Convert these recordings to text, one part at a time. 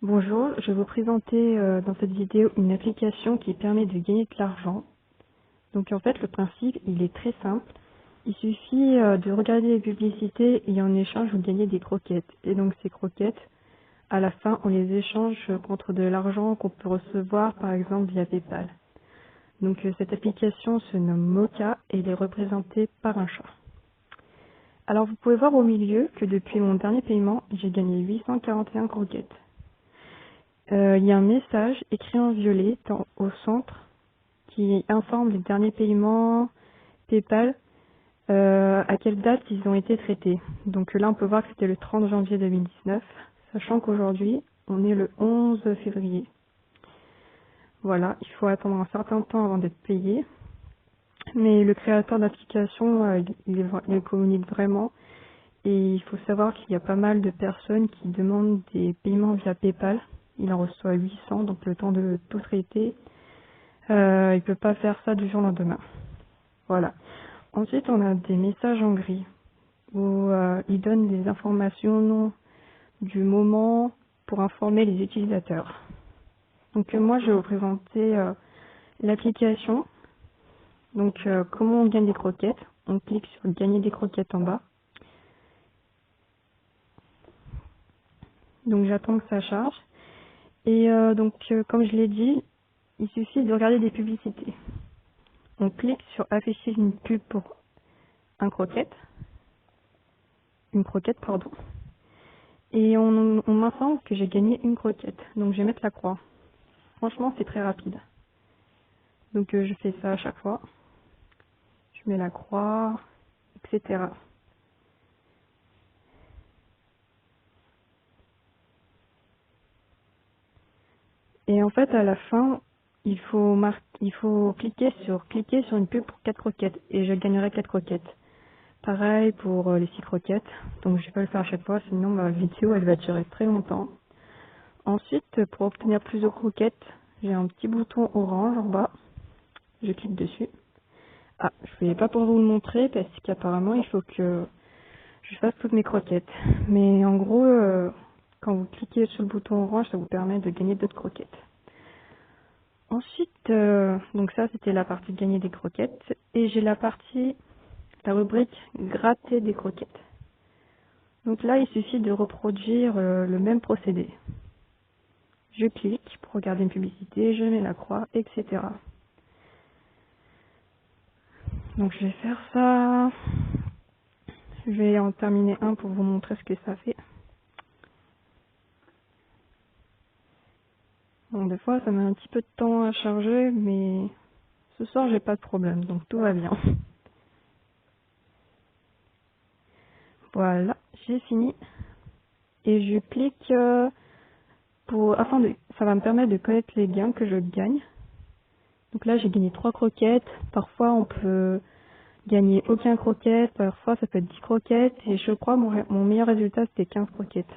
Bonjour, je vais vous présenter dans cette vidéo une application qui permet de gagner de l'argent. Donc en fait le principe il est très simple. Il suffit de regarder les publicités et en échange vous gagnez des croquettes. Et donc ces croquettes, à la fin on les échange contre de l'argent qu'on peut recevoir par exemple via PayPal. Donc cette application se nomme Mocha et elle est représentée par un chat. Alors vous pouvez voir au milieu que depuis mon dernier paiement j'ai gagné 841 croquettes. Il y a un message écrit en violet au centre qui informe les derniers paiements PayPal, à quelle date ils ont été traités. Donc là, on peut voir que c'était le 30 janvier 2019, sachant qu'aujourd'hui, on est le 11 février. Voilà, il faut attendre un certain temps avant d'être payé. Mais le créateur d'application, il communique vraiment. Et il faut savoir qu'il y a pas mal de personnes qui demandent des paiements via PayPal. Il en reçoit 800, donc le temps de tout traiter. Il peut pas faire ça du jour au lendemain. Voilà. Ensuite, on a des messages en gris où il donne des informations du moment pour informer les utilisateurs. Donc moi, je vais vous présenter l'application. Donc comment on gagne des croquettes. On clique sur gagner des croquettes en bas. Donc j'attends que ça charge. Et comme je l'ai dit, il suffit de regarder des publicités. On clique sur afficher une pub pour une croquette, pardon. Et on m'informe que j'ai gagné une croquette. Donc je vais mettre la croix. Franchement, c'est très rapide. Donc je fais ça à chaque fois. Je mets la croix, etc. Et en fait, à la fin, il faut cliquer sur une pub pour 4 croquettes. Et je gagnerai 4 croquettes. Pareil pour les 6 croquettes. Donc je vais pas le faire à chaque fois, sinon ma vidéo elle va durer très longtemps. Ensuite, pour obtenir plus de croquettes, j'ai un petit bouton orange en bas. Je clique dessus. Ah, je ne vais pas pour vous le montrer parce qu'apparemment il faut que je fasse toutes mes croquettes. Mais en gros, quand vous cliquez sur le bouton orange, ça vous permet de gagner d'autres croquettes. Ensuite, donc ça c'était la partie de gagner des croquettes. Et j'ai la rubrique gratter des croquettes. Donc là, il suffit de reproduire le même procédé. Je clique pour regarder une publicité, je mets la croix, etc. Donc je vais faire ça. Je vais en terminer un pour vous montrer ce que ça fait. Bon, des fois ça met un petit peu de temps à charger, mais ce soir j'ai pas de problème, donc tout va bien. Voilà, j'ai fini. Et je clique ça va me permettre de connaître les gains que je gagne. Donc là j'ai gagné 3 croquettes. Parfois on peut gagner aucun croquette, parfois ça peut être 10 croquettes. Et je crois mon meilleur résultat c'était 15 croquettes.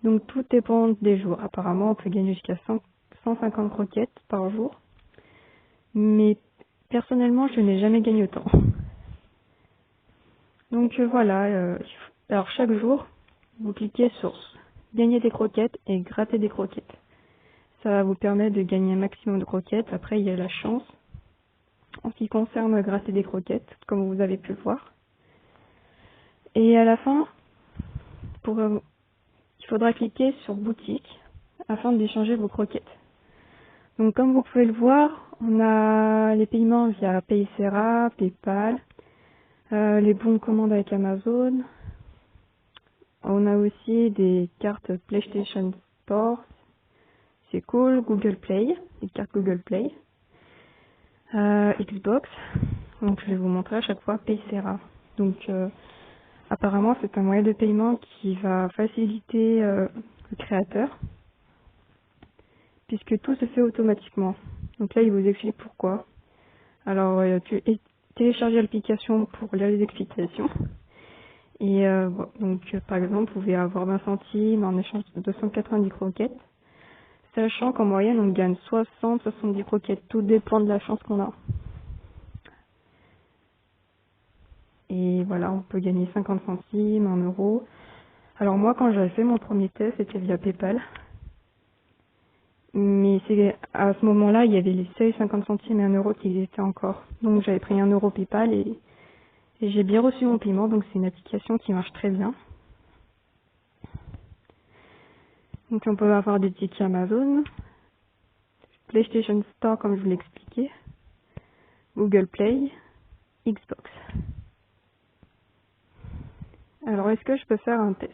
Donc tout dépend des jours. Apparemment on peut gagner jusqu'à 150 croquettes par jour. Mais personnellement je n'ai jamais gagné autant. Donc voilà, alors chaque jour, vous cliquez sur gagner des croquettes et gratter des croquettes. Ça va vous permettre de gagner un maximum de croquettes. Après, il y a la chance en ce qui concerne gratter des croquettes, comme vous avez pu le voir. Et à la fin, il faudra cliquer sur boutique afin d'échanger vos croquettes. Donc comme vous pouvez le voir, on a les paiements via Paysera, PayPal, les bons de commande avec Amazon. On a aussi des cartes PlayStation Store, c'est cool, Google Play, des cartes Google Play, Xbox. Donc je vais vous montrer à chaque fois Paysera. Donc apparemment c'est un moyen de paiement qui va faciliter le créateur, puisque tout se fait automatiquement. Donc là il vous explique pourquoi. Alors téléchargez l'application pour lire les explications. Et par exemple, vous pouvez avoir 20 centimes en échange de 290 croquettes, sachant qu'en moyenne, on gagne 60-70 croquettes. Tout dépend de la chance qu'on a. Et voilà, on peut gagner 50 centimes, 1 euro. Alors moi, quand j'avais fait mon premier test, c'était via PayPal. Mais c'est à ce moment-là, il y avait les seuils 50 centimes et 1 euro qui étaient encore. Donc j'avais pris 1 euro PayPal et j'ai bien reçu mon paiement. Donc c'est une application qui marche très bien. Donc on peut avoir des tickets Amazon, PlayStation Store comme je vous l'ai expliqué, Google Play, Xbox. Alors est-ce que je peux faire un test?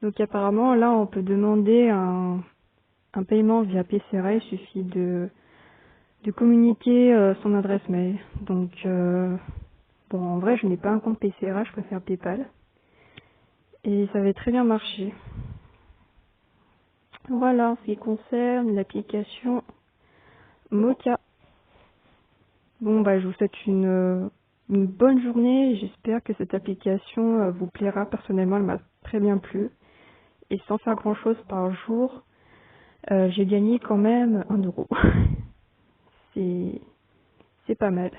Donc apparemment là on peut demander un paiement via PCRA, il suffit de communiquer son adresse mail. Donc bon, en vrai je n'ai pas un compte PCRA, je préfère PayPal. Et ça avait très bien marché. Voilà en ce qui concerne l'application Mocha. Bon bah je vous souhaite une bonne journée, j'espère que cette application vous plaira. Personnellement elle m'a très bien plu. Et sans faire grand chose par jour, j'ai gagné quand même 1 euro. C'est pas mal.